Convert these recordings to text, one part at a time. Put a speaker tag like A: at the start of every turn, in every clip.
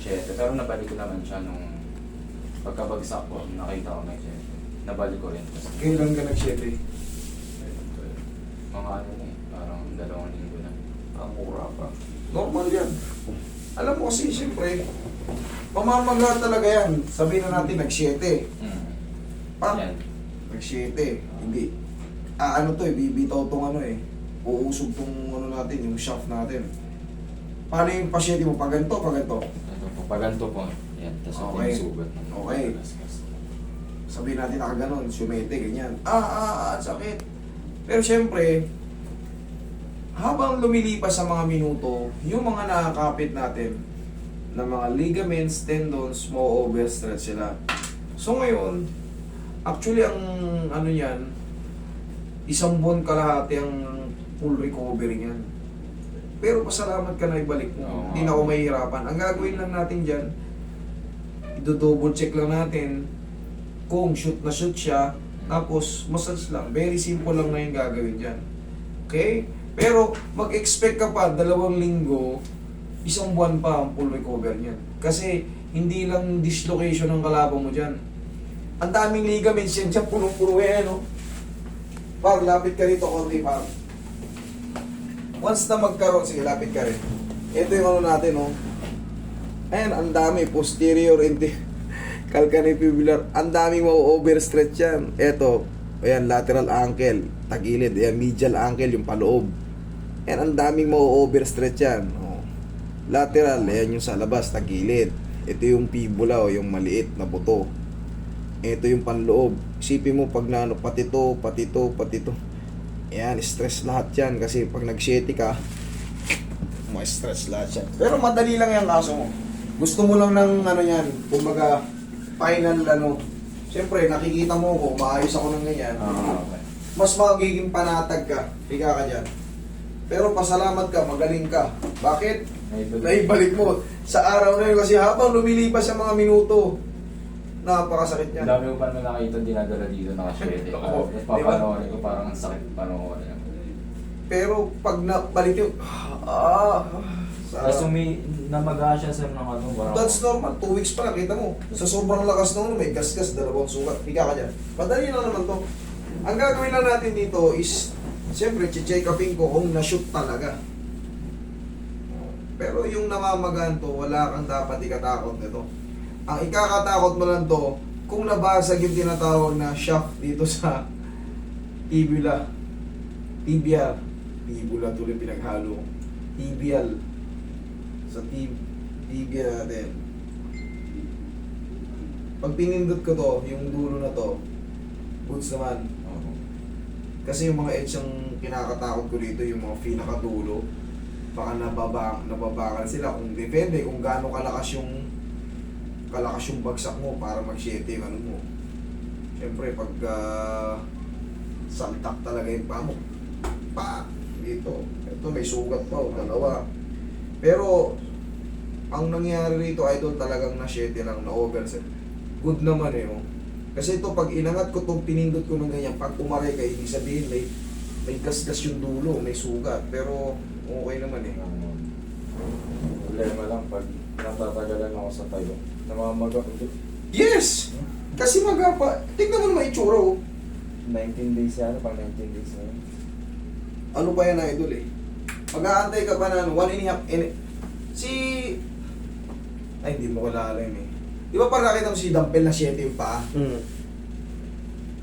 A: 7. Pero nabalik ko naman siya nung pagkabagsak ko, nakita ko may 7. Nabalik ko rin. Tapos,
B: Kailan ka nag-7?
A: mga ano na eh, parang 2 linggo na.
B: Ang mura pa. Normal yan. Alam mo kasi, siyempre, pamamaga talaga yan. Sabihin na natin, nag-7. Pa?
A: Yan.
B: Nag-7. Hindi. Ano to eh, bibitaw tong ano eh. Uusog tong ano natin, yung shaft natin. Paano yung pasyente mo? Paganto, paganto?
A: Ito po, paganto po. Yan, tapos
B: Okay.
A: yung sugat.
B: Okay. Sabihin natin nakaganon, sumete, ganyan. Sakit. Pero siyempre, habang lumilipas sa mga minuto, yung mga nakakapit natin na mga ligaments, tendons, mo-overstretch sila. So ngayon, actually ang ano yan, 1 buwan kalahati ang full recovery niyan. Pero pasalamat ka na ibalik mo.
A: Oo.
B: Hindi na ako mahihirapan. Ang gagawin lang natin dyan, i-double check lang natin kung shoot na shoot siya, tapos massage lang. Very simple lang na yung gagawin dyan. Okay? Pero mag-expect ka pa 2 linggo, 1 buwan pa ang full recover niyan. Kasi hindi lang dislocation ang kalaban mo dyan. Ang daming ligaments yan dyan, punong-puno yan, no? Pag lapit ka dito, konti pa. Once na magkaroon, sige, lapit ka rin. Ito yung ano natin, no? Ayan, ang dami, posterior, calcanefibular, ang daming ma-overstretch yan. Ito, ayan, lateral ankle, tagilid, ayan, medial ankle, yung paloob. Ayan, ang daming ma-overstretch yan. Oh. Lateral, ayan yung sa labas, tagilid. Ito yung fibula, o yung maliit na buto. Ito yung panloob. Isipin mo pag naano, pati to. Ayan, stress lahat yan. Kasi pag nag-sheti ka, ma-stress lahat yan. Pero madali lang yung kaso mo. Gusto mo lang ng ano yan, kumbaga, final ano. Siyempre, nakikita mo ko, maayos ako ng ganyan.
A: Okay.
B: Mas magiging panatag ka. Higa ka dyan. Pero pasalamat ka, magaling ka. Bakit? Naibalik mo. Sa araw na yun, kasi habang lumilipas sa mga minuto, napakasakit
A: Ang
B: yan.
A: dami ko pa naman nakita dinadala dito nakaswede.
B: Oo,
A: Tapos papanoorin ko parang ang sakit panoorin.
B: Pero pag nabalik yung,
A: Tapos namaga siya sa mga ano. Parang,
B: that's normal, 2 weeks pa lang, kita mo. Sa sobrang lakas nung may gasgas, 2 sugat. Higa ka dyan. Madali na naman to. Ang gagawin lang natin dito is, siyempre, check upin ko kung na-shoot talaga. Pero yung namamagaan to, wala kang dapat ikatakot nito. Ang ikakatakot mo lang to, kung nabasag yung tinatawag na shaft dito sa tibula, tibula tuloy pinaghalo, tibial, sa tibia natin. Pag pinindot ko to, yung dulo na to, goods naman. Kasi yung mga edge ang kinakatakot ko dito, yung mga pinakadulo, baka nababakal sila. Kung depende kung gaano kalakas yung bagsak mo para mag-shete yung ano mo. Siyempre, pag saltak talaga yung paa mo, dito. Ito may sugat pa, 2. Pero, ang nangyari rito, idol, talagang na-shete lang, na-overset. Good naman eh, oh. Kasi ito, pag inangat ko itong pinindot ko ng ganyan, pag umaray ka, ibig sabihin, may gasgas yung dulo, may sugat. Pero, okay naman eh.
A: problema lang pag natatagalan ako sa tayo. Namamaga ko.
B: Yes! Kasi magapa, tignan mo naman itsura, oh.
A: 19 days yan, pang 19 days na yun.
B: Ano pa yan na idol eh? Mag-aantay ka pa na 1.5 ay hindi mo kilala yun eh. Di ba parang nakita mo si Dampel na 7 yung paa?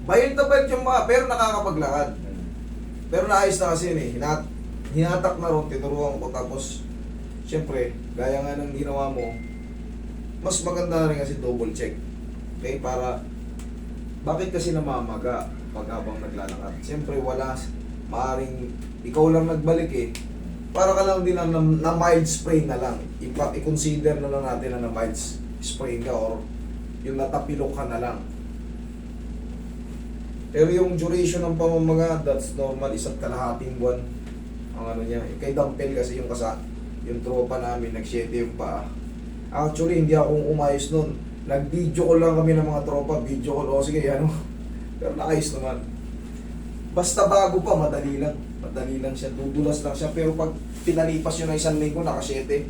B: Bayad na bayad yung paa, pero nakakapaglakad. Pero naayos na kasi yun eh. Hinatak na ron, tinuruan ko, tapos siyempre, gaya nga ng ginawa mo, mas maganda na rin kasi double check. Okay, para bakit kasi namamaga pag habang naglalakad? Siyempre wala, maaring ikaw lang nagbalik eh. Para ka lang din na mild sprain na lang. I-consider na lang natin na mild sprain ka or yung natapilok ka na lang. Pero yung duration ng pamamaga, that's normal, 1.5 buwan ang ano niya. Kay Dampel kasi yung tropa namin, nag-shete yung paa. Actually, hindi akong umayos nun. Nag-video call lang kami ng mga tropa, video call, o sige, ano. Pero naayos naman. Basta bago pa, madali lang. Madali lang siya, dudulas lang siya. Pero pag pinalipas yun ng 1 linggo, naka-shete.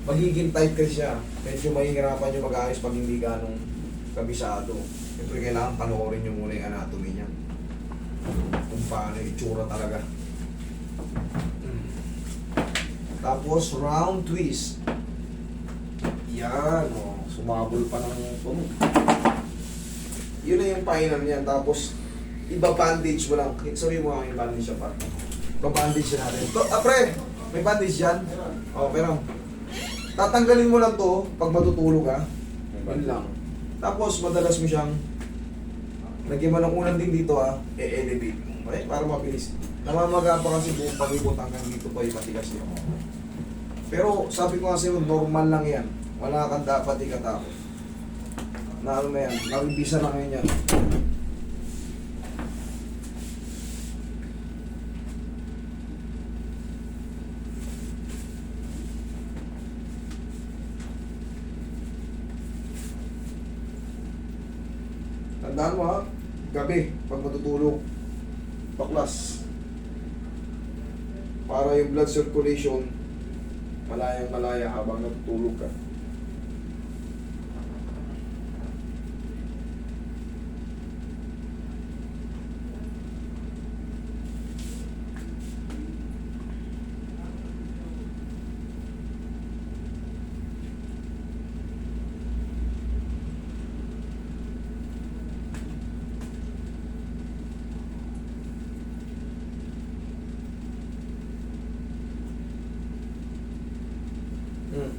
B: magiging tight kasi siya. Medyo mahihirapan nyo mag-ayos pag hindi ganong kabisado. Siyempre kailangan panoorin nyo muna yung anatomy niya. Kung paano yung itsura talaga. Tapos round twist. Yan, oh. Sumabol pa ng tunog. Yun na yung final niya. Tapos, iba-bandage mo lang. Sabihin mo nga yung bandage siya pa. Iba-bandage natin. To, pre, may bandage yan? O, pero, tatanggalin mo lang to pag matutulog ka. Yun lang. Tapos, madalas mo siyang, lagyan mo ng unan din dito e-elevate. Okay? Para mabilis. Namamaga pa kasi buong palibot hanggang dito pa yung matigas yun. Pero, sabi ko nga sa'yo, normal lang yan. Wala kang dapat ikatakot. Na ano na yan, nakibisa na ngayon yan. Tandaan mo ha, gabi, pag matutulog, baklas. Para yung blood circulation, malayang malaya habang natutulog ka.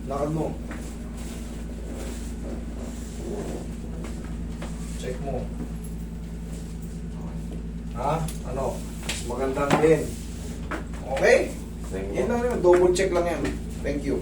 B: Lakad mo. Check mo. Ha? Ano? Mas magandang din. Okay?
A: Thank you.
B: Yan lang yun. Double check lang yan. Thank you.